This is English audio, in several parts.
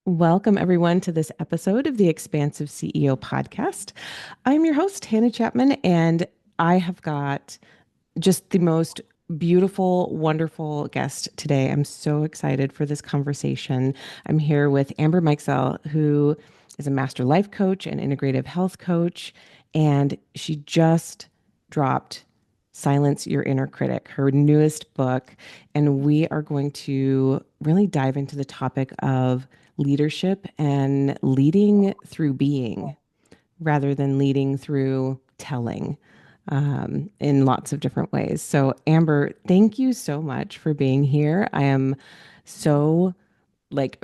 Welcome, everyone, to this episode of the Expansive CEO podcast. I'm your host, Hannah Chapman, and I have got just the most beautiful, wonderful guest today. I'm so excited for this conversation. I'm here with Amber Mikesell, who is a master life coach and integrative health coach, and she just dropped Silence Your Inner Critic, her newest book. And we are going to really dive into the topic of leadership and leading through being rather than leading through telling in lots of different ways. So, Amber, thank you so much for being here. I am so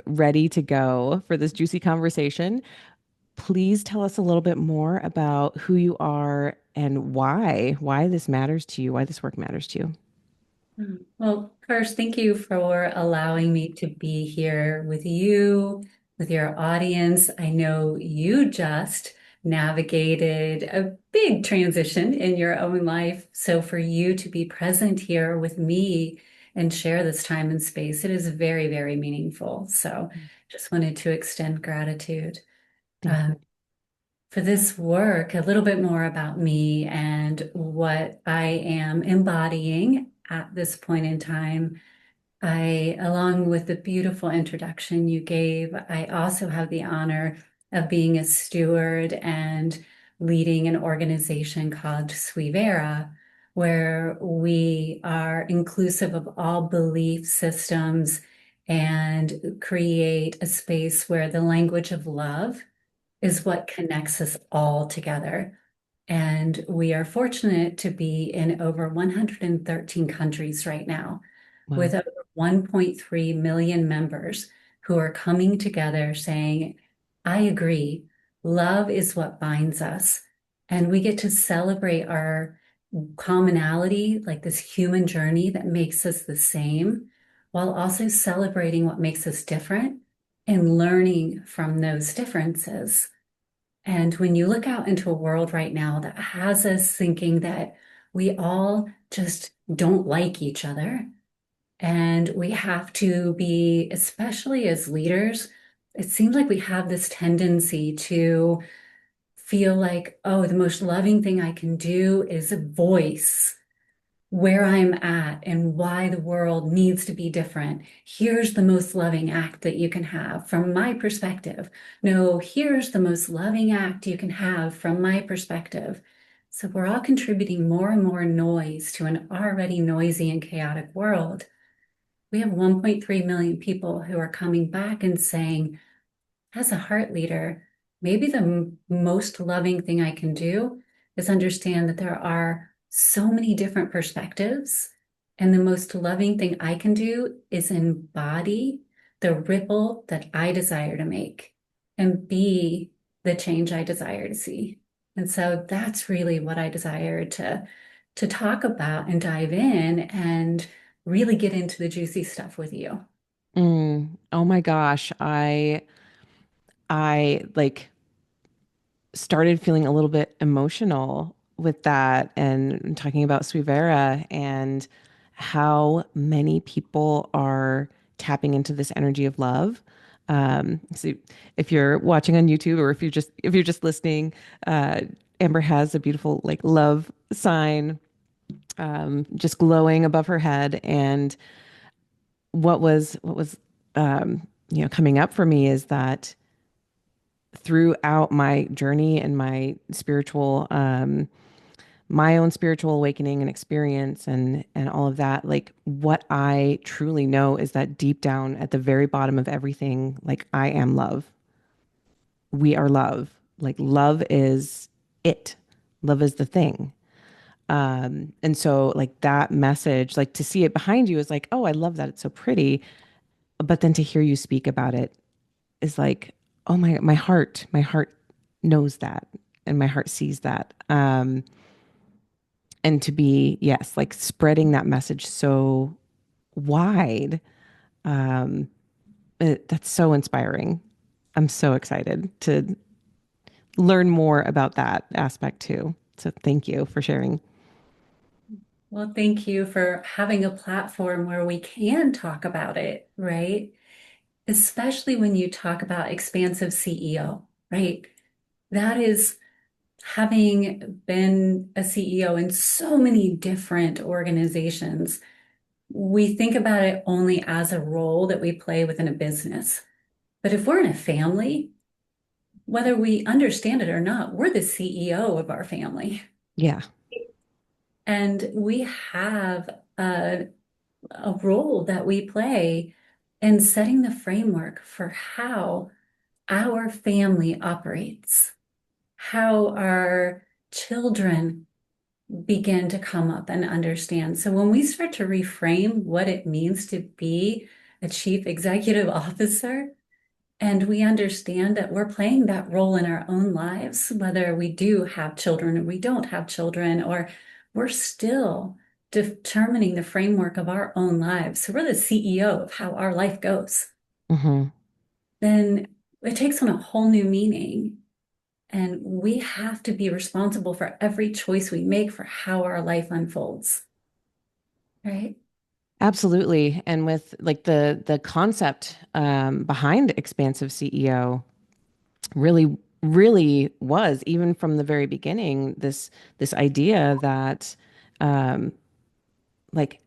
ready to go for this juicy conversation. Please tell us a little bit more about who you are and why this matters to you, why this work matters to you. Well, first, thank you for allowing me to be here with you, with your audience. I know you just navigated a big transition in your own life. So for you to be present here with me and share this time and space, it is very, very meaningful. So just wanted to extend gratitude. Thank Um, you. for this work, a little bit more about me and what I am embodying at this point in time. Along with the beautiful introduction you gave, I also have the honor of being a steward and leading an organization called Suivera, where we are inclusive of all belief systems and create a space where the language of love is what connects us all together. And we are fortunate to be in over 113 countries right now with Wow. over 1.3 million members who are coming together saying, I agree, love is what binds us. And we get to celebrate our commonality, like this human journey that makes us the same, while also celebrating what makes us different and learning from those differences. And when you look out into a world right now that has us thinking that we all just don't like each other, and we have to be, especially as leaders, it seems like we have this tendency to feel like, oh, the most loving thing I can do is voice where I'm at and why the world needs to be different. Here's the most loving act that you can have from my perspective. No, here's the most loving act you can have from my perspective. So we're all contributing more and more noise to an already noisy and chaotic world. We have 1.3 million people who are coming back and saying, as a heart leader, maybe the most loving thing I can do is understand that there are so many different perspectives. And the most loving thing I can do is embody the ripple that I desire to make and be the change I desire to see. And so that's really what I desire to talk about and dive in and really get into the juicy stuff with you. Oh my gosh. I started feeling a little bit emotional with that and talking about Suivera and how many people are tapping into this energy of love. So if you're watching on YouTube or if you're just listening, Amber has a beautiful love sign just glowing above her head. And what was coming up for me is that throughout my journey and my own spiritual awakening and experience and all of that, like what I truly know is that deep down at the very bottom of everything, like I am love. We are love. Like love is it. Love is the thing. And so like that message, like to see it behind you is like, oh, I love that. It's so pretty. But then to hear you speak about it is like, oh my heart knows that and my heart sees that. And to be, yes, like spreading that message so wide, um, that's so inspiring. I'm so excited to learn more about that aspect too. So thank you for sharing. Well, thank you for having a platform where we can talk about it, right? especially when you talk about expansive CEO, right? That is having been a CEO in so many different organizations. We think about it only as a role that we play within a business. But if we're in a family, whether we understand it or not, we're the CEO of our family. Yeah. And we have a role that we play in setting the framework for how our family operates, how our children begin to come up and understand. So when we start to reframe what it means to be a chief executive officer, and we understand that we're playing that role in our own lives, whether we do have children or we don't have children, or we're still determining the framework of our own lives. So we're the CEO of how our life goes. Hmm. Then it takes on a whole new meaning. And we have to be responsible for every choice we make for how our life unfolds, right? Absolutely. And with like the concept behind expansive CEO really was even from the very beginning this idea that um, like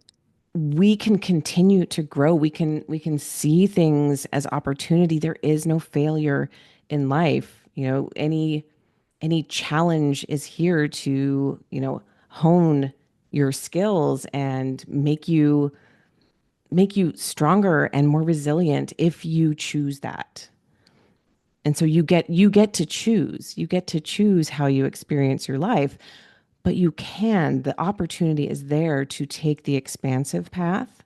we can continue to grow. We can see things as opportunity. There is no failure in life. Any challenge is here to, hone your skills and make you stronger and more resilient if you choose that. And so you get to choose. You get to choose how you experience your life, but the opportunity is there to take the expansive path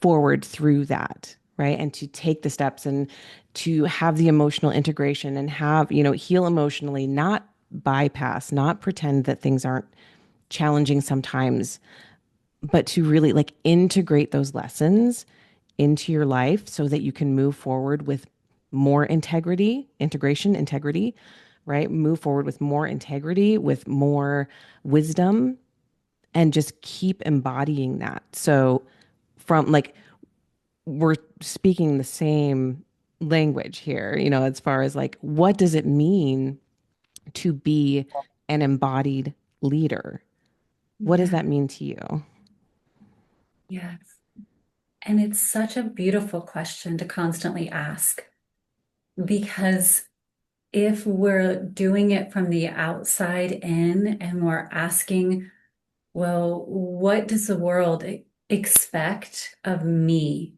forward through that, right? And to take the steps and to have the emotional integration and have, heal emotionally, not bypass, not pretend that things aren't challenging sometimes, but to really like integrate those lessons into your life so that you can move forward with more integrity, right? Move forward with more integrity, with more wisdom, and just keep embodying that. So, from like, we're speaking the same language here, as far as like, what does it mean to be an embodied leader? What does Yeah, that mean to you? yes. And it's such a beautiful question to constantly ask because if we're doing it from the outside in and we're asking, well, what does the world expect of me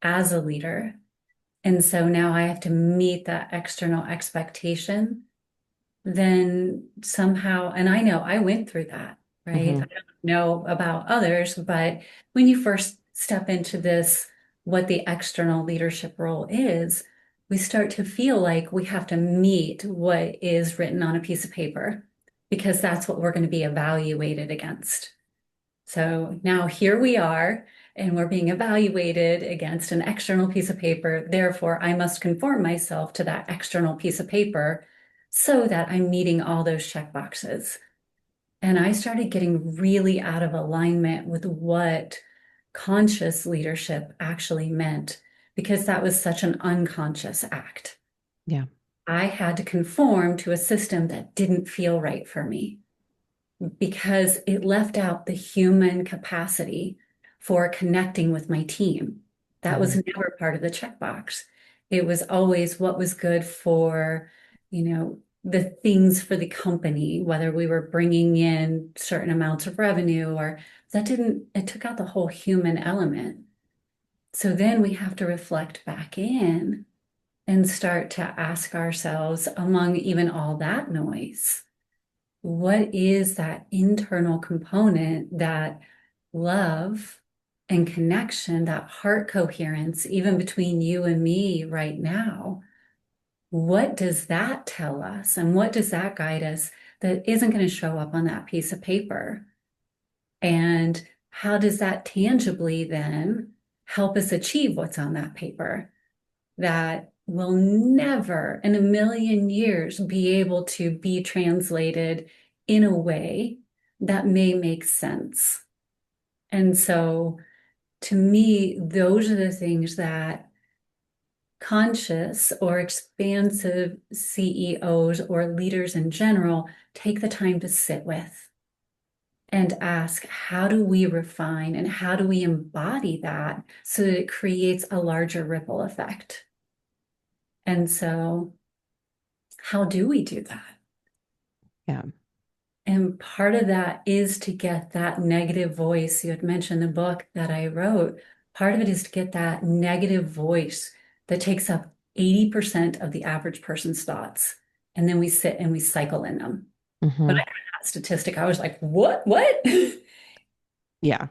as a leader? And so now I have to meet that external expectation, then somehow, and I know I went through that, right? Hmm. I don't know about others, but when you first step into this, what the external leadership role is, we start to feel like we have to meet what is written on a piece of paper because that's what we're going to be evaluated against. So now here we are, and we're being evaluated against an external piece of paper. Therefore, I must conform myself to that external piece of paper so that I'm meeting all those check boxes. And I started getting really out of alignment with what conscious leadership actually meant because that was such an unconscious act. Yeah. I had to conform to a system that didn't feel right for me because it left out the human capacity for connecting with my team. That was Hmm. never part of the checkbox. It was always what was good for, the things for the company, whether we were bringing in certain amounts of revenue or it took out the whole human element. So then we have to reflect back in and start to ask ourselves, among even all that noise, what is that internal component, that love and connection, that heart coherence, even between you and me right now? What does that tell us? And what does that guide us that isn't going to show up on that piece of paper? And how does that tangibly then help us achieve what's on that paper? That will never in a million years be able to be translated in a way that may make sense. And so to me, those are the things that conscious or expansive CEOs or leaders in general take the time to sit with and ask, how do we refine and how do we embody that so that it creates a larger ripple effect? And so, how do we do that? Yeah. And part of that is to get that negative voice. You had mentioned the book that I wrote. Part of it is to get that negative voice that takes up 80% of the average person's thoughts. And then we sit and we cycle in them. When Hmm. I heard that statistic, I was like, what? What? Yeah.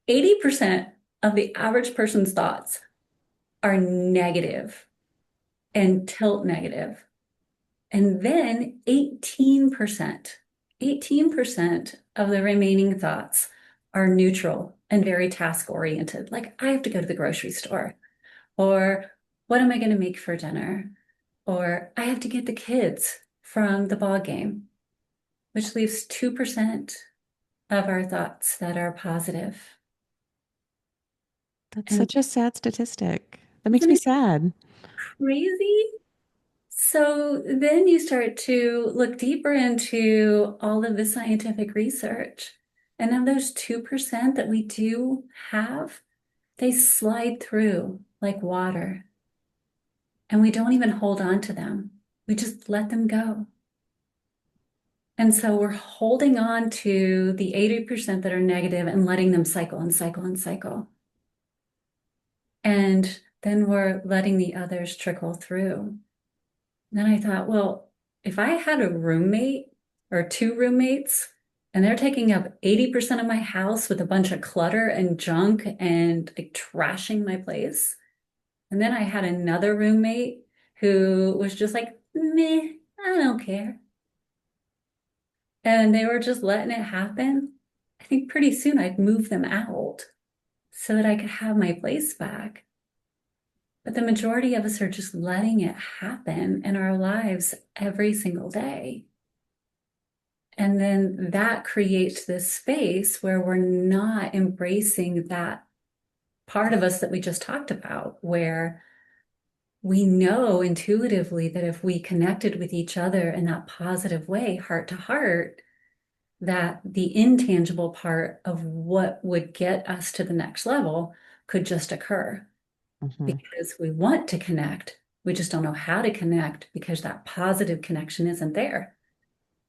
80% of the average person's thoughts are negative and tilt negative. And then 18% of the remaining thoughts are neutral and very task oriented. Like, I have to go to the grocery store, or what am I going to make for dinner? Or I have to get the kids from the ball game, which leaves 2% of our thoughts that are positive. That's And such a sad statistic. That makes isn't me it sad. crazy? So then you start to look deeper into all of the scientific research. And of those 2% that we do have, they slide through like water. And we don't even hold on to them. We just let them go. And so we're holding on to the 80% that are negative and letting them cycle and cycle and cycle. And then we're letting the others trickle through. Then I thought, well, if I had a roommate or two roommates and they're taking up 80% of my house with a bunch of clutter and junk and like trashing my place, and then I had another roommate who was just like, meh, I don't care. And they were just letting it happen. I think pretty soon I'd move them out so that I could have my place back. But the majority of us are just letting it happen in our lives every single day. And then that creates this space where we're not embracing that part of us that we just talked about, where we know intuitively that if we connected with each other in that positive way, heart to heart, that the intangible part of what would get us to the next level could just occur Hmm. because we want to connect. We just don't know how to connect because that positive connection isn't there.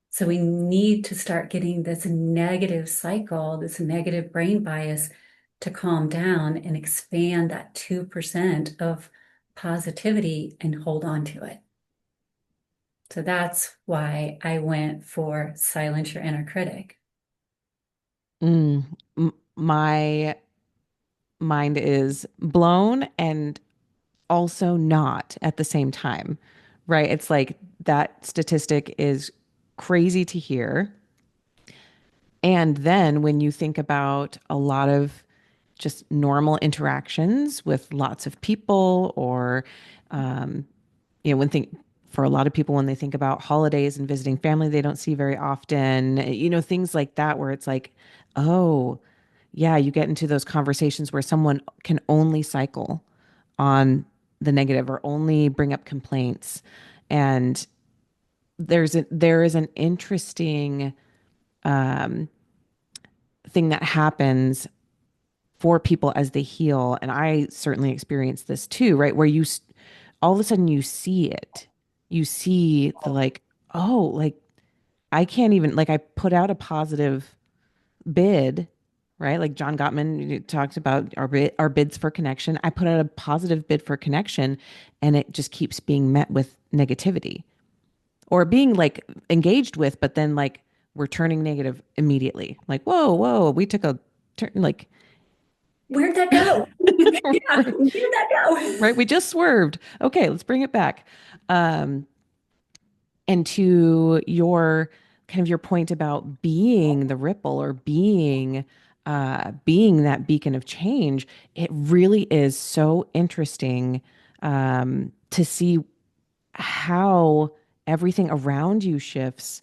So we need to start getting this negative cycle, this negative brain bias to calm down and expand that 2% of positivity and hold on to it. So that's why I went for Silence Your Inner Critic. Mm. My mind is blown and also not at the same time, right? It's like that statistic is crazy to hear. And then when you think about a lot of just normal interactions with lots of people, or, when think for a lot of people, when they think about holidays and visiting family they don't see very often, things like that, where it's like, oh, yeah, you get into those conversations where someone can only cycle on the negative or only bring up complaints. And there is an interesting thing that happens for people as they heal. And I certainly experienced this too, right? Where all of a sudden you see it. You see the like, oh, like I can't even, like I put out a positive bid, right? Like John Gottman talked about our bids for connection. I put out a positive bid for connection and it just keeps being met with negativity or being like engaged with, but then like we're turning negative immediately. Like, whoa, whoa, we took a turn, like, Where'd that go? Yeah, where'd that go? right? We just swerved. Okay, let's bring it back. Um, and to your kind of your point about being the ripple or being that beacon of change, it really is so interesting to see how everything around you shifts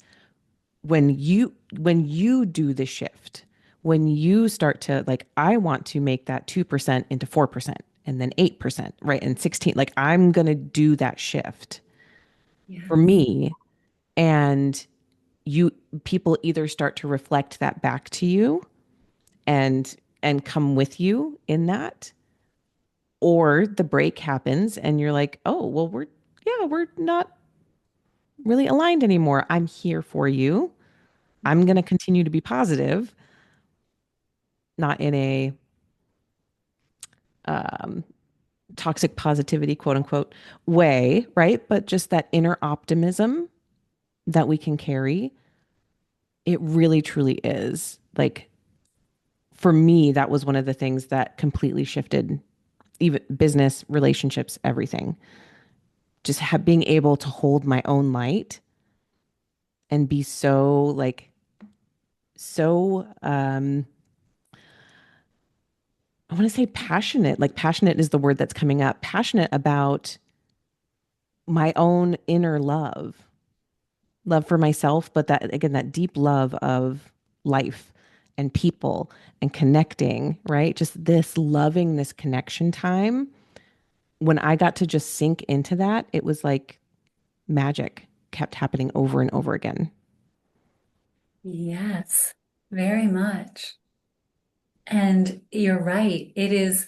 when you do the shift, when you start to like, I want to make that 2% into 4% and then 8%, right? And 16. Like I'm going to do that shift for Yes. me. And you people either start to reflect that back to you and come with you in that, or the break happens and you're like, oh, well, we're not really aligned anymore. I'm here for you. I'm going to continue to be positive, not in a um, toxic positivity, quote unquote, way, right? But just that inner optimism that we can carry. It really, truly is. Like for me, that was one of the things that completely shifted even business, relationships, everything. Just being able to hold my own light and be so like, so, I want to say passionate, like passionate is the word that's coming up, passionate about my own inner love for myself, but that again, that deep love of life and people and connecting, right? Just this loving this connection time. When I got to just sink into that, it was like magic kept happening over and over again. Yes, very much. And you're right. It is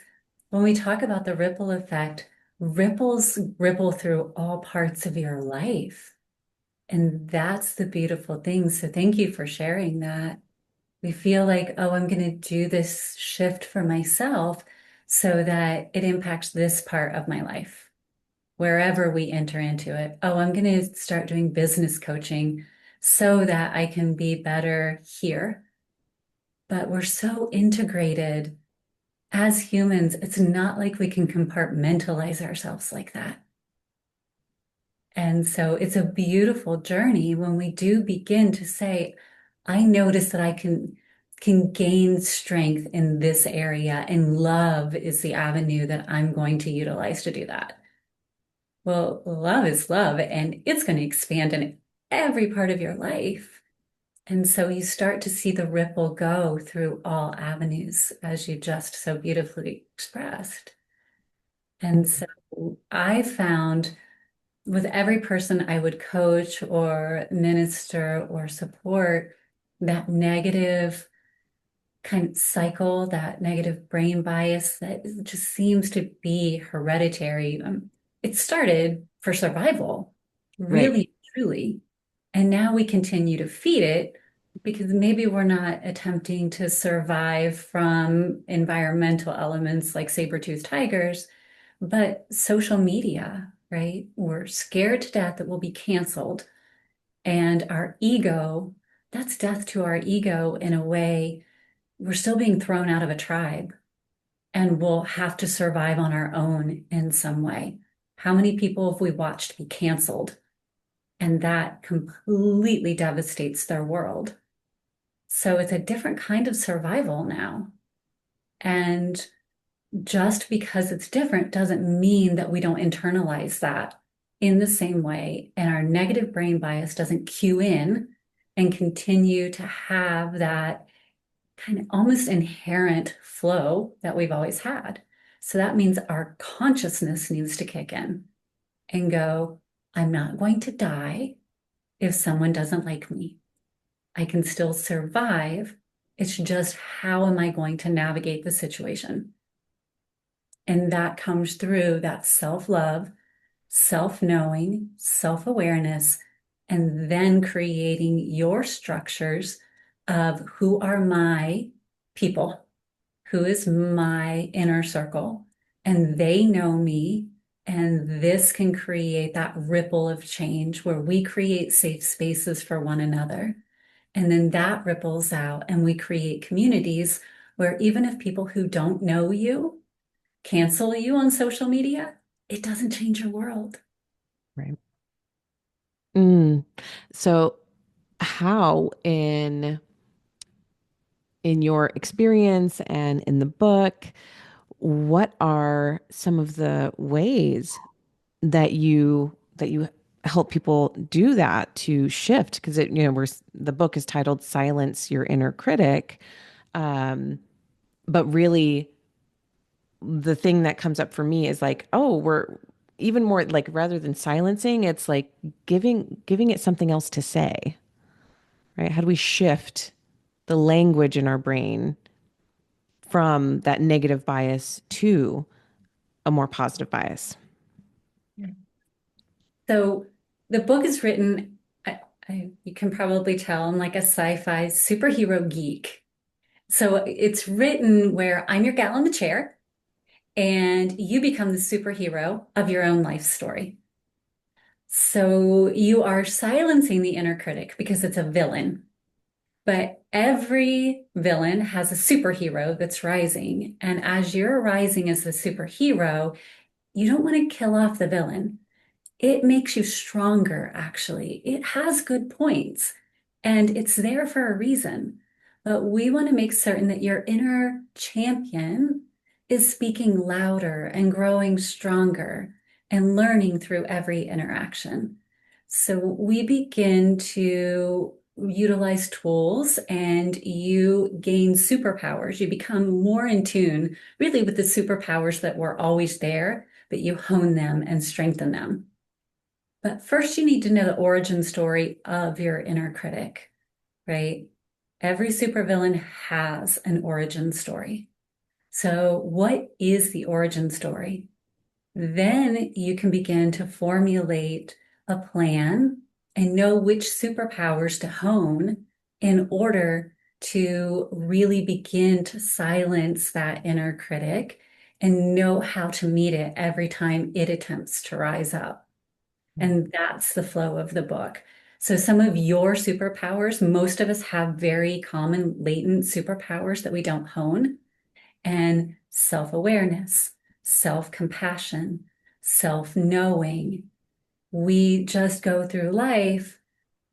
when we talk about the ripple effect, ripples ripple through all parts of your life. And that's the beautiful thing. So thank you for sharing that. We feel like, oh, I'm going to do this shift for myself so that it impacts this part of my life, wherever we enter into it. Oh, I'm going to start doing business coaching so that I can be better here. But we're so integrated as humans. It's not like we can compartmentalize ourselves like that. And so it's a beautiful journey when we do begin to say, I notice that I can gain strength in this area, and love is the avenue that I'm going to utilize to do that. Well, love is love, and it's going to expand in every part of your life. And so you start to see the ripple go through all avenues, as you just so beautifully expressed. And so I found with every person I would coach or minister or support, that negative kind of cycle, that negative brain bias that just seems to be hereditary. It started for survival, Right. really, truly. And now we continue to feed it because maybe we're not attempting to survive from environmental elements like saber-toothed tigers, but social media, right? We're scared to death that we'll be canceled. And our ego, that's death to our ego in a way. We're still being thrown out of a tribe and we'll have to survive on our own in some way. How many people have we watched be canceled? And that completely devastates their world. So it's a different kind of survival now. And just because it's different doesn't mean that we don't internalize that in the same way. And our negative brain bias doesn't cue in and continue to have that kind of almost inherent flow that we've always had. So that means our consciousness needs to kick in and go, I'm not going to die if someone doesn't like me. I can still survive. It's just how am I going to navigate the situation? And that comes through that self-love, self-knowing, self-awareness, and then creating your structures of who are my people, who is my inner circle, and they know me. And this can create that ripple of change where we create safe spaces for one another. And then that ripples out, and we create communities where even if people who don't know you cancel you on social media, it doesn't change your world. Right. Mm. So how in your experience and in the book, what are some of the ways that you help people do that to shift? Because the book is titled Silence Your Inner Critic. But really the thing that comes up for me is like, oh, we're even more like rather than silencing, it's like giving it something else to say, right? How do we shift the language in our brain from that negative bias to a more positive bias? So the book is written, you can probably tell I'm like a sci-fi superhero geek. So it's written where I'm your gal in the chair and you become the superhero of your own life story. So you are silencing the inner critic because it's a villain. But every villain has a superhero that's rising. And as you're rising as the superhero, you don't want to kill off the villain. It makes you stronger, actually. It has good points and it's there for a reason. But we want to make certain that your inner champion is speaking louder and growing stronger and learning through every interaction. So we begin to utilize tools and you gain superpowers. You become more in tune, really, with the superpowers that were always there, but you hone them and strengthen them. But first, you need to know the origin story of your inner critic, right? Every supervillain has an origin story. So, what is the origin story? Then you can begin to formulate a plan and know which superpowers to hone in order to really begin to silence that inner critic and know how to meet it every time it attempts to rise up. And that's the flow of the book. So, some of your superpowers, most of us have very common latent superpowers that we don't hone, and self awareness, self compassion, self knowing. We just go through life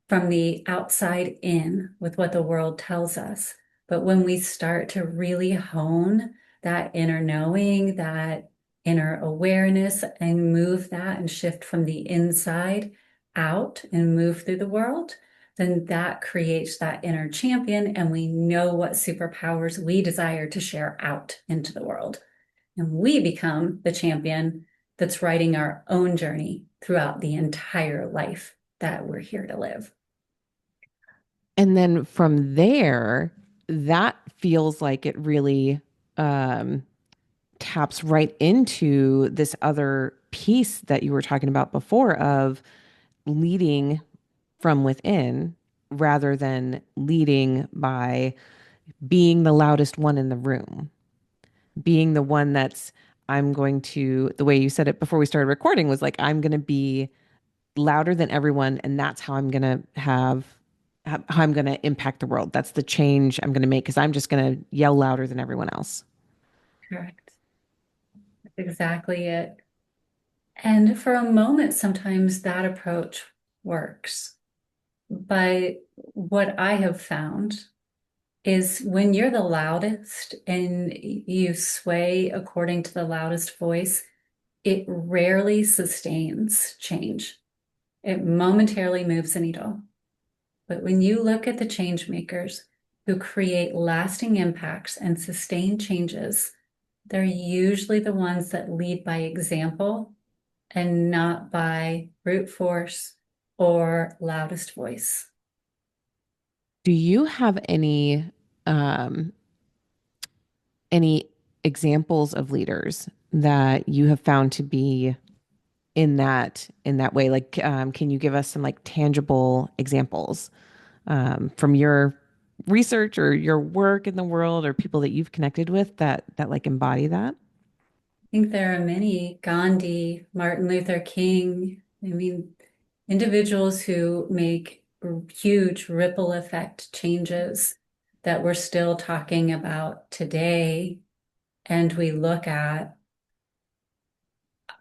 from the outside in with what the world tells us. But when we start to really hone that inner knowing, that inner awareness, and move that and shift from the inside out and move through the world, then that creates that inner champion. And we know what superpowers we desire to share out into the world. And we become the champion that's writing our own journey throughout the entire life that we're here to live. And then from there, that feels like it really um, taps right into this other piece that you were talking about before of leading from within rather than leading by being the loudest one in the room, being the one that's, I'm going to, the way you said it before we started recording was like, I'm going to be louder than everyone. And that's how I'm going to how I'm going to impact the world. That's the change I'm going to make because I'm just going to yell louder than everyone else. Correct. That's exactly it. And for a moment, sometimes that approach works. But what I have found is when you're the loudest and you sway according to the loudest voice, it rarely sustains change. It momentarily moves the needle. But when you look at the change makers who create lasting impacts and sustain changes, they're usually the ones that lead by example and not by brute force or loudest voice. Do you have um, any examples of leaders that you have found to be in that way? Like, can you give us some like tangible examples from your research or your work in the world or people that you've connected with that like embody that? I think there are many, Gandhi, Martin Luther King, I mean, individuals who make huge ripple effect changes that we're still talking about today. And we look at,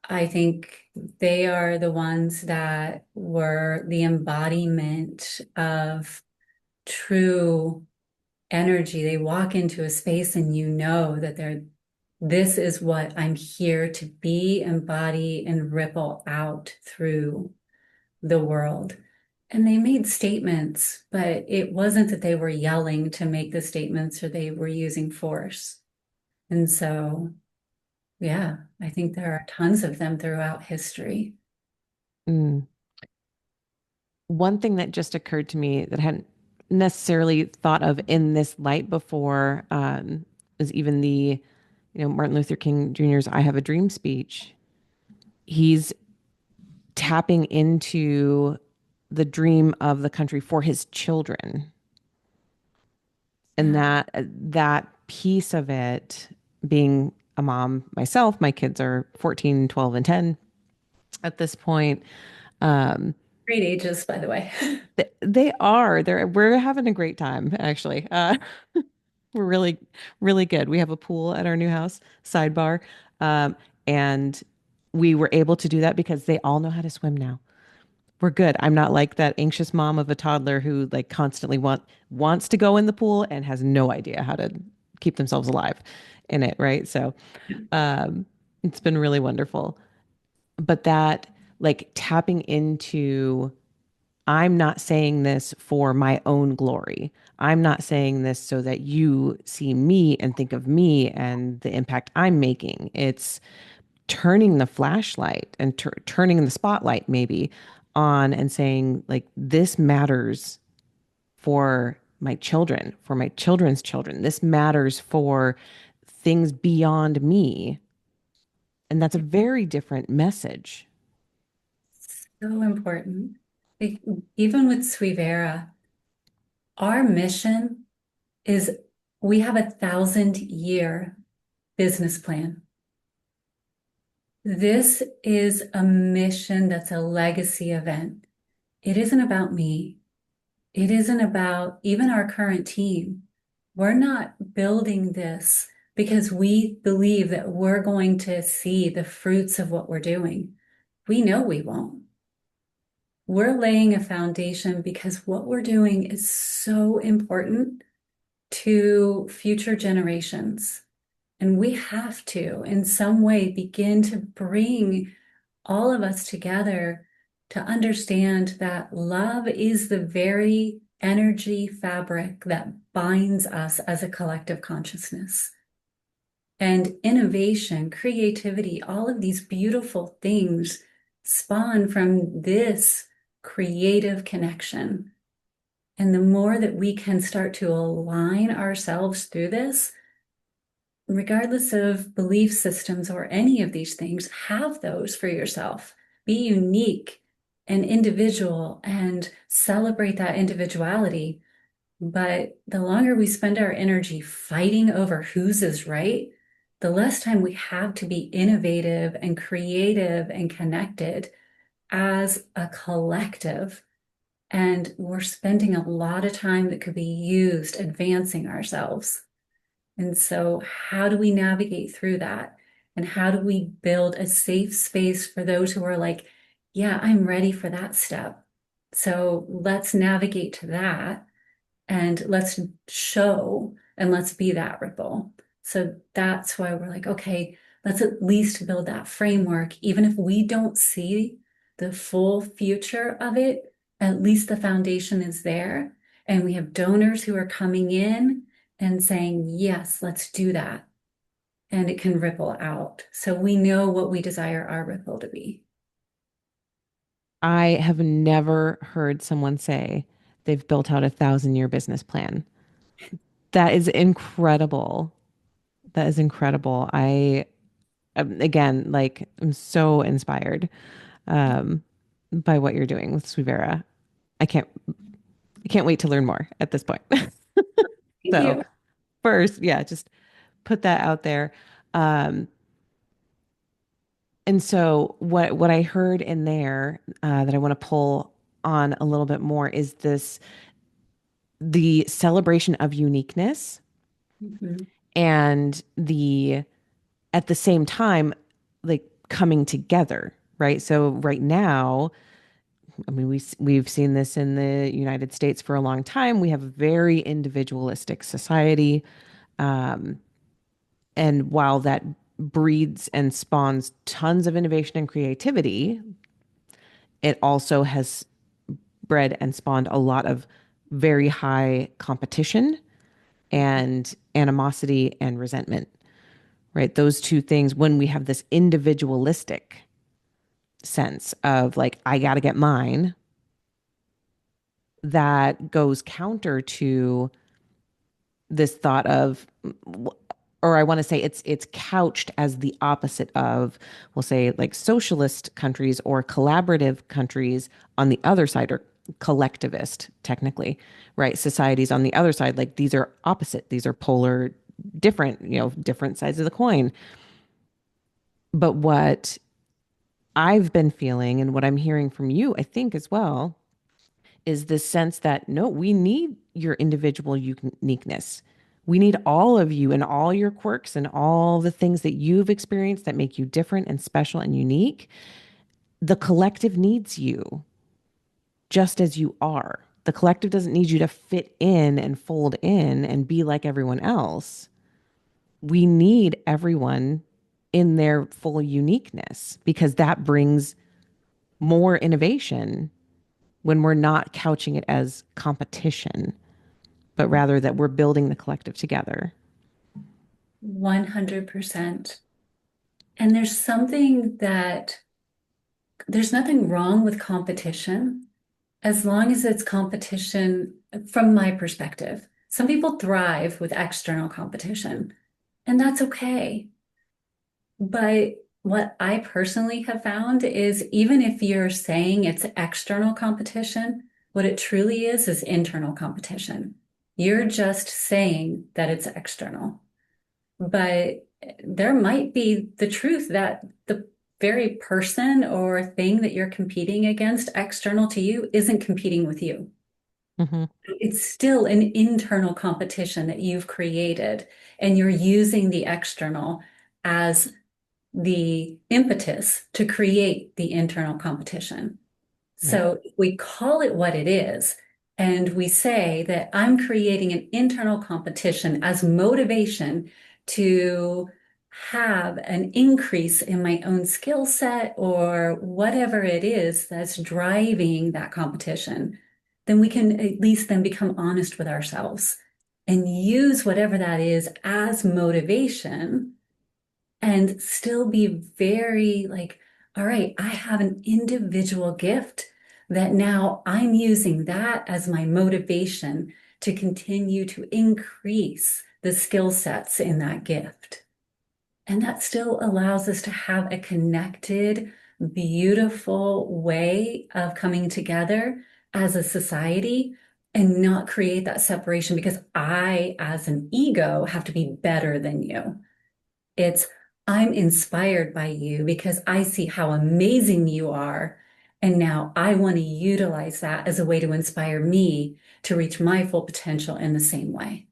I think they are the ones that were the embodiment of true energy. They walk into a space and you know that this is what I'm here to be, embody, and ripple out through the world. And they made statements, but it wasn't that they were yelling to make the statements or they were using force. And so Yeah, I think there are tons of them throughout history. Mm. One thing that just occurred to me that I hadn't necessarily thought of in this light before is even Martin Luther King Jr.'s "I Have a Dream" speech. He's tapping into the dream of the country for his children, and Yeah, that piece of it, being a mom myself, my kids are 14, 12, and 10 at this point. um great ages, by the way. we're having a great time, actually. We're really, really good. We have a pool at our new house, sidebar. And we were able to do that because they all know how to swim now. We're good. I'm not like that anxious mom of a toddler who like constantly wants to go in the pool and has no idea how to keep themselves alive in it, right? So um, it's been really wonderful. But that, like, tapping into, I'm not saying this for my own glory. I'm not saying this so that you see me and think of me and the impact I'm making. It's turning the flashlight and turning the spotlight maybe on and saying, like, this matters for my children, for my children's children. This matters for things beyond me. And that's a very different message. So important. Like, even with Suivera, our mission is we have 1,000-year business plan. This is a mission that's a legacy event. It isn't about me. It isn't about even our current team. We're not building this because we believe that we're going to see the fruits of what we're doing. We know we won't. We're laying a foundation because what we're doing is so important to future generations. And we have to, in some way, begin to bring all of us together to understand that love is the very energy fabric that binds us as a collective consciousness. And innovation, creativity, all of these beautiful things spawn from this creative connection. And the more that we can start to align ourselves through this, regardless of belief systems or any of these things, have those for yourself. Be unique and individual and celebrate that individuality. But the longer we spend our energy fighting over whose is right, the less time we have to be innovative and creative and connected as a collective. And we're spending a lot of time that could be used advancing ourselves. And so, how do we navigate through that? And how do we build a safe space for those who are like, yeah, I'm ready for that step. So let's navigate to that and let's show and let's be that ripple. So that's why we're like, okay, let's at least build that framework. Even if we don't see the full future of it, at least the foundation is there. And we have donors who are coming in and saying, yes, let's do that. And it can ripple out. So we know what we desire our ripple to be. I have never heard someone say they've built out 1,000-year business plan. That is incredible. That is incredible. Again, like, I'm so inspired by what you're doing with Suivera. I can't, I can't wait to learn more at this point. Thank So you. first, yeah, just put that out there. Um, and so what I heard in there that I want to pull on a little bit more is the celebration of uniqueness, Mhm. and the at the same time, like, coming together, right? So right now, I mean, we've seen this in the United States for a long time. We have a very individualistic society. Um, and while that breeds and spawns tons of innovation and creativity, it also has bred and spawned a lot of very high competition and animosity and resentment, right? Those two things, when we have this individualistic sense of like, I got to get mine, that goes counter to this thought of, or I want to say it's couched as the opposite of, we'll say like socialist countries or collaborative countries on the other side, or collectivist technically, right? Societies on the other side, like these are opposite, these are polar, different, different sides of the coin. But what I've been feeling and what I'm hearing from you, I think as well, is this sense that no, we need your individual uniqueness. We need all of you and all your quirks and all the things that you've experienced that make you different and special and unique. The collective needs you just as you are. The collective doesn't need you to fit in and fold in and be like everyone else. We need everyone in their full uniqueness because that brings more innovation when we're not couching it as competition, but rather that we're building the collective together. 100%. And there's nothing wrong with competition as long as it's competition from my perspective. Some people thrive with external competition, and that's okay. But what I personally have found is even if you're saying it's external competition, what it truly is internal competition. You're just saying that it's external. But there might be the truth that the very person or thing that you're competing against external to you isn't competing with you. Mm-hmm. It's still an internal competition that you've created, and you're using the external as the impetus to create the internal competition. Right. So we call it what it is, and we say that I'm creating an internal competition as motivation to have an increase in my own skill set or whatever it is that's driving that competition. Then we can at least then become honest with ourselves and use whatever that is as motivation and still be very like, all right, I have an individual gift that now I'm using that as my motivation to continue to increase the skill sets in that gift. And that still allows us to have a connected, beautiful way of coming together as a society and not create that separation because I, as an ego, have to be better than you. It's I'm inspired by you because I see how amazing you are. And now I want to utilize that as a way to inspire me to reach my full potential in the same way.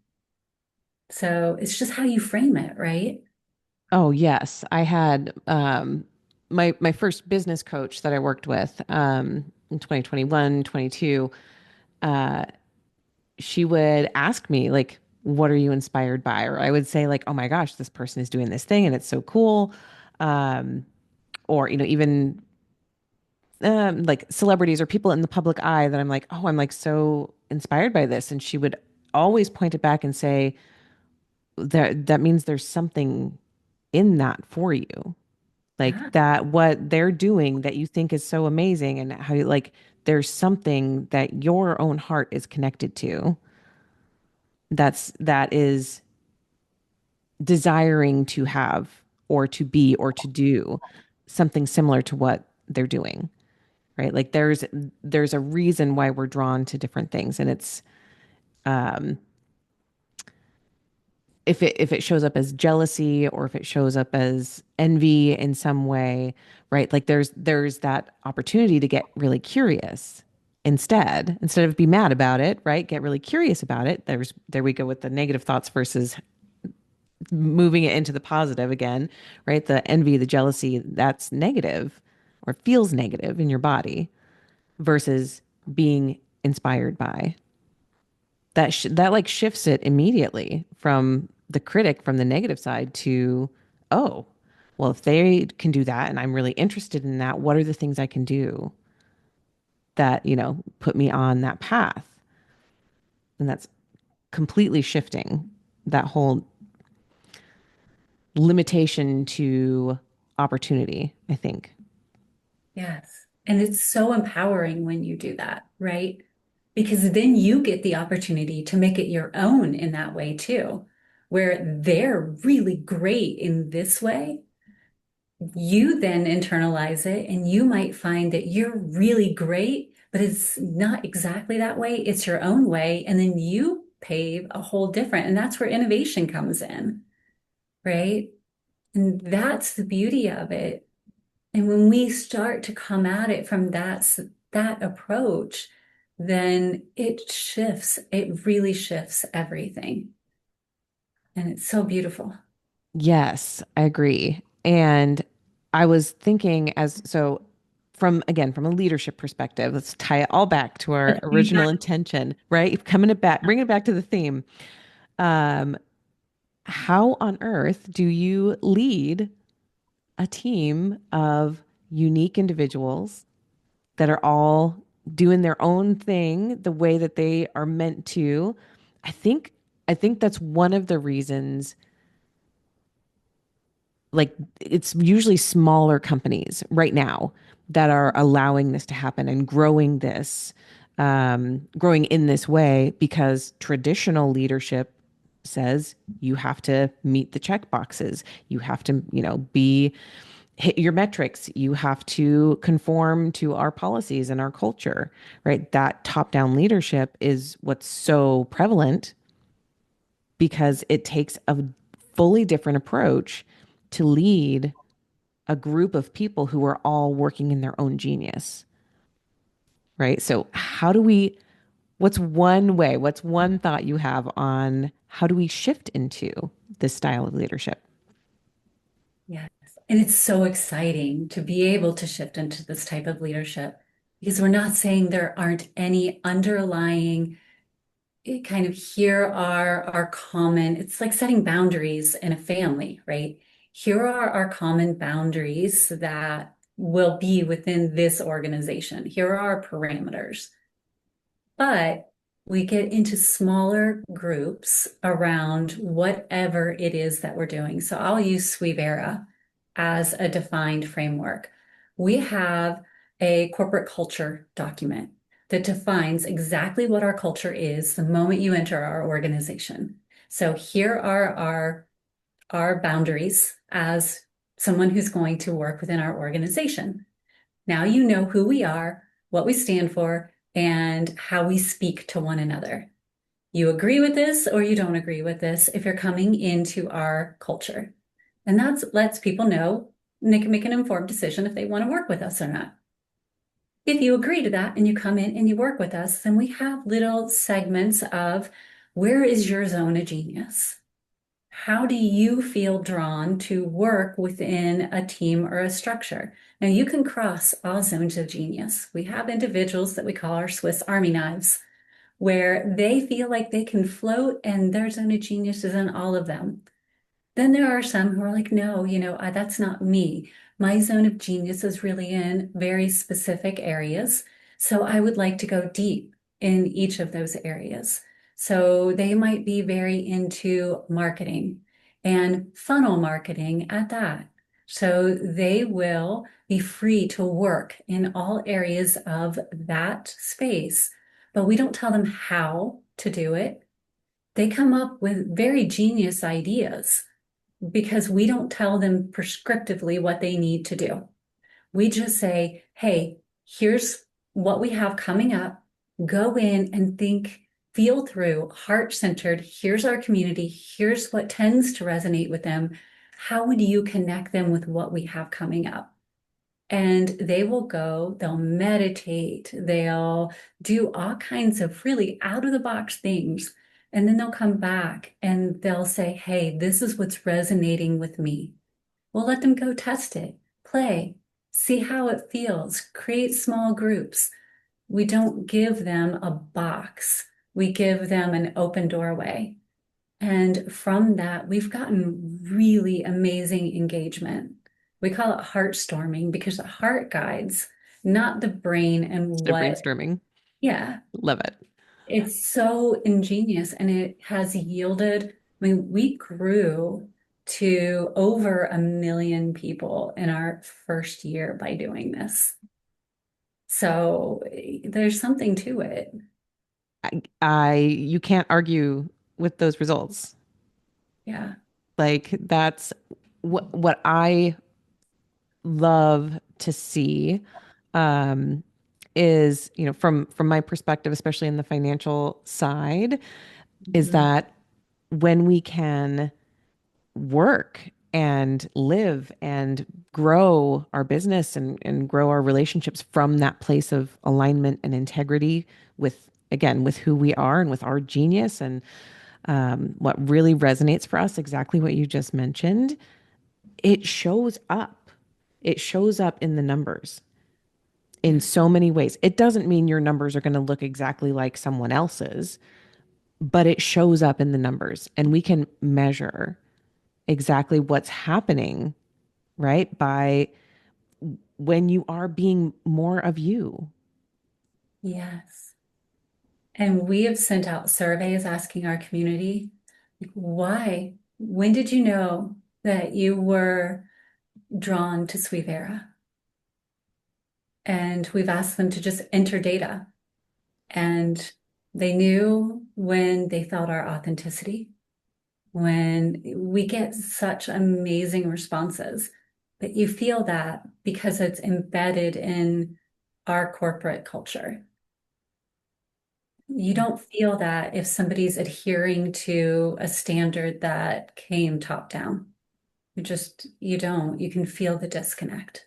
So it's just how you frame it, right? Oh, yes. I had my first business coach that I worked with in 2021, 22. Uh, she would ask me like, what are you inspired by? Or I would say like, oh my gosh, this person is doing this thing and it's so cool. Um, or, even like celebrities or people in the public eye that I'm like, oh, I'm like so inspired by this. And she would always point it back and say, that means there's something in that for you. Like Yeah. that, what they're doing that you think is so amazing, and how you like, there's something that your own heart is connected to that is desiring to have or to be or to do something similar to what they're doing, right? Like there's a reason why we're drawn to different things, and it's um if it shows up as jealousy or if it shows up as envy in some way, right? Like there's that opportunity to get really curious instead of be mad about it, right? Get really curious about it. There we go with the negative thoughts versus moving it into the positive again, right? The envy, the jealousy, that's negative or feels negative in your body versus being inspired by that like shifts it immediately from the critic, from the negative side to, oh, well, if they can do that and I'm really interested in that, what are the things I can do that, put me on that path? And that's completely shifting that whole limitation to opportunity, I think. Yes. And it's so empowering when you do that, right? Because then you get the opportunity to make it your own in that way too, where they're really great in this way. You then internalize it and you might find that you're really great, but it's not exactly that way. It's your own way. And then you pave a whole different, and that's where innovation comes in, right? And that's the beauty of it. And when we start to come at it from that approach, then it shifts. It really shifts everything. And it's so beautiful. Yes, I agree. And I was thinking as so from again from a leadership perspective, let's tie it all back to our original intention, right? Coming it back, bringing it back to the theme. Um, how on earth do you lead a team of unique individuals that are all doing their own thing the way that they are meant to? I think I think that's one of the reasons like it's usually smaller companies right now that are allowing this to happen and growing growing in this way because traditional leadership says you have to meet the check boxes. You have to, be hit your metrics. You have to conform to our policies and our culture, right? That top-down leadership is what's so prevalent because it takes a fully different approach to lead a group of people who are all working in their own genius, right? So, what's one thought you have on how do we shift into this style of leadership? Yes. And it's so exciting to be able to shift into this type of leadership because we're not saying there aren't any underlying kind of here are our common, it's like setting boundaries in a family, right? Here are our common boundaries that will be within this organization. Here are our parameters. But we get into smaller groups around whatever it is that we're doing. So I'll use Suivera as a defined framework. We have a corporate culture document that defines exactly what our culture is the moment you enter our organization. So here are our boundaries as someone who's going to work within our organization. Now you know who we are, what we stand for, and how we speak to one another. You agree with this or you don't agree with this if you're coming into our culture. And that lets people know and they can make an informed decision if they want to work with us or not. If you agree to that and you come in and you work with us, then we have little segments of where is your zone of genius? How do you feel drawn to work within a team or a structure? Now, you can cross all zones of genius. We have individuals that we call our Swiss Army knives, where they feel like they can float and their zone of genius is in all of them. Then there are some who are like, no, that's not me. My zone of genius is really in very specific areas. So I would like to go deep in each of those areas. So they might be very into marketing and funnel marketing at that. So they will be free to work in all areas of that space, but we don't tell them how to do it. They come up with very genius ideas because we don't tell them prescriptively what they need to do. We just say, hey, here's what we have coming up. Go in and think, feel through, heart centered. Here's our community. Here's what tends to resonate with them. How would you connect them with what we have coming up? And they will go, they'll meditate, they'll do all kinds of really out of the box things. And then they'll come back and they'll say, hey, this is what's resonating with me. We'll let them go test it, play, see how it feels, create small groups. We don't give them a box, we give them an open doorway. And from that, we've gotten really amazing engagement. We call it heart storming because the heart guides, not the brain and Instead of what. brainstorming. Yeah, Love it. it's so ingenious and it has yielded. I mean, we grew. to over 1 million people in our first year by doing this. So there's something to it. You can't argue with those results. Yeah. Like that's what I love to see um, is, from my perspective, especially in the financial side, is Mhm. that when we can work and live and grow our business and grow our relationships from that place of alignment and integrity with, again, with who we are and with our genius and what really resonates for us, exactly what you just mentioned, it shows up. It shows up in the numbers in Yeah. so many ways. It doesn't mean your numbers are going to look exactly like someone else's, but it shows up in the numbers and we can measure exactly what's happening, right? By when you are being more of you. Yes. And we have sent out surveys asking our community, like, why? When did you know that you were drawn to Suivera? And we've asked them to just enter data. And they knew when they felt our authenticity, when we get such amazing responses that you feel that because it's embedded in our corporate culture. You don't feel that if somebody's adhering to a standard that came top down. You don't. You can feel the disconnect.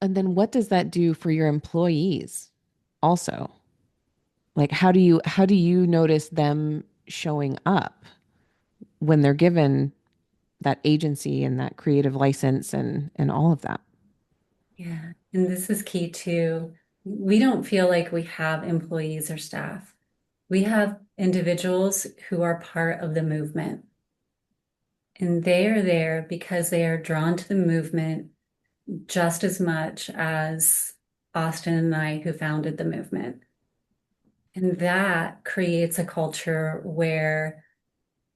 And then what does that do for your employees also? Like how do you notice them showing up when they're given that agency and that creative license and all of that? Yeah. And this is key too. We don't feel like we have employees or staff. We have individuals who are part of the movement, and they are there because they are drawn to the movement just as much as Austin and I, who founded the movement. And that creates a culture where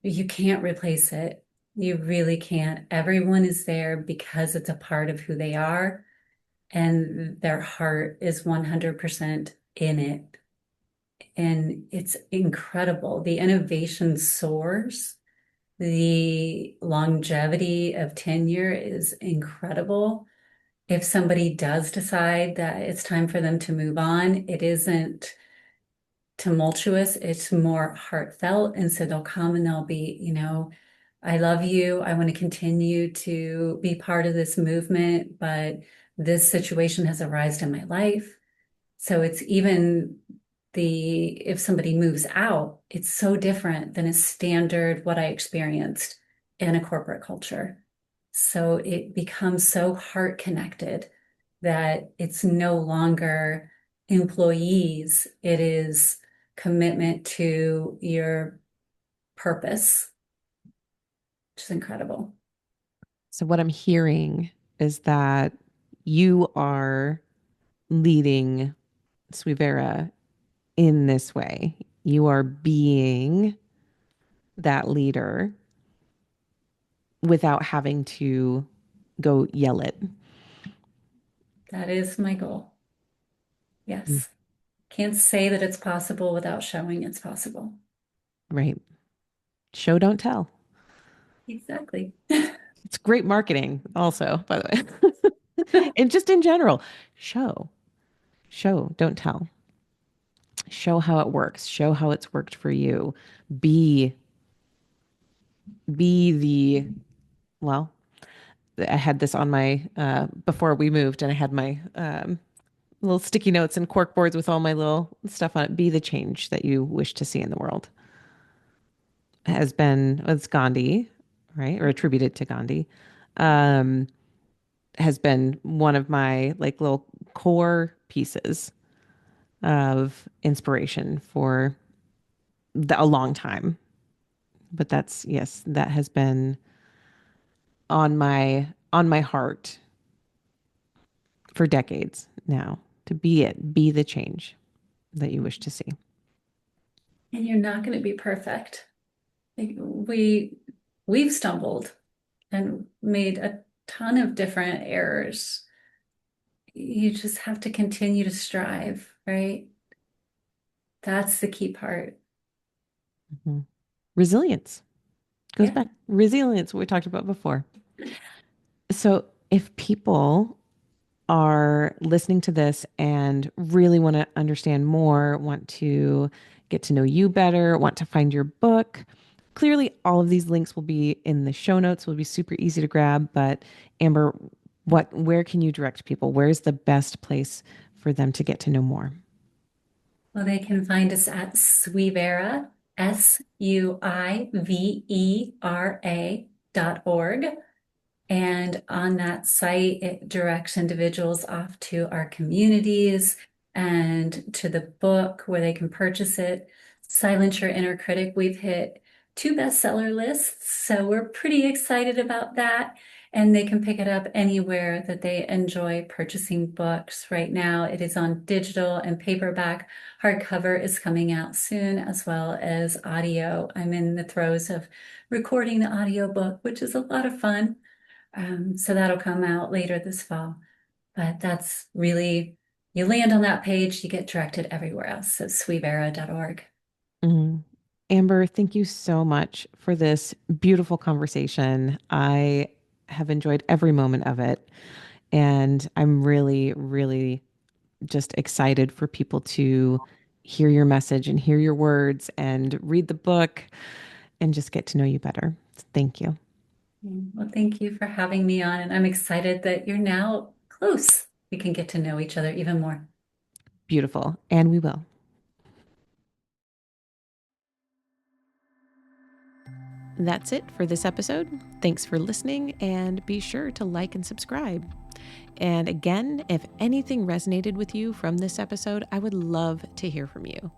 you can't replace it. You really can't. Everyone is there because it's a part of who they are, and their heart is 100% in it. And it's incredible. The innovation soars. The longevity of tenure is incredible. If somebody does decide that it's time for them to move on, it isn't tumultuous, it's more heartfelt. And so they'll come and they'll be, I love you. I want to continue to be part of this movement, but this situation has arisen in my life. So it's even if somebody moves out, it's so different than a standard what I experienced in a corporate culture. So it becomes so heart connected that it's no longer employees, it is commitment to your purpose, which is incredible. So what I'm hearing is that you are leading Suivera in this way. You are being that leader without having to go yell it. That is my goal. Yes. Can't say that it's possible without showing it's possible. Right. Show, don't tell. Exactly. It's great marketing, also, by the way. And just in general, show, show, don't tell. Show how it works. Show how it's worked for you. Be, be the, well, I had this on my, before we moved, and I had my little sticky notes and cork boards with all my little stuff on it. Be the change that you wish to see in the world. Has been, it's Gandhi, right? Or attributed to Gandhi. Um, has been one of my like little core pieces of inspiration for a long time. But that's, yes, that has been on my heart for decades now, to be the change that you wish to see. And you're not going to be perfect. Like, we we've stumbled and made a ton of different errors. You just have to continue to strive, right? That's the key part. Mhm. Resilience goes Yeah. back. Resilience, what we talked about before. So if people are listening to this and really want to understand more, want to get to know you better, want to find your book, clearly all of these links will be in the show notes, will be super easy to grab. But Amber, where can you direct people? Where's the best place for them to get to know more? Well, they can find us at Suivera, Suivera.org. And on that site, it directs individuals off to our communities and to the book where they can purchase it. Silence Your Inner Critic, we've hit 2 bestseller lists, so we're pretty excited about that. And they can pick it up anywhere that they enjoy purchasing books. Right now, it is on digital and paperback. Hardcover is coming out soon, as well as audio. I'm in the throes of recording the audiobook, which is a lot of fun. So that'll come out later this fall. But that's really, you land on that page, you get directed everywhere else. So suivera.org. Mhm. Amber, thank you so much for this beautiful conversation. I have enjoyed every moment of it. And I'm really, really just excited for people to hear your message and hear your words and read the book and just get to know you better. Thank you. Well, thank you for having me on. And I'm excited that you're now close. We can get to know each other even more. Beautiful. And we will. That's it for this episode. Thanks for listening, and be sure to like and subscribe. And again, if anything resonated with you from this episode, I would love to hear from you.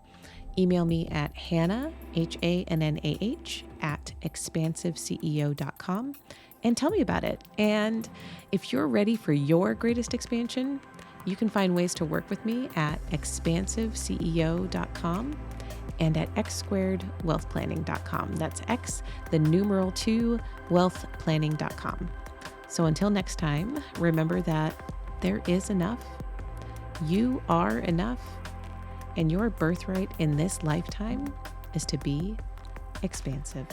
Email me at Hannah, Hannah, at expansiveceo.com and tell me about it. And if you're ready for your greatest expansion, you can find ways to work with me at expansiveceo.com and at x2wealthplanning.com. That's X, the numeral 2, wealthplanning.com. So until next time, remember that there is enough, you are enough, and your birthright in this lifetime is to be expansive.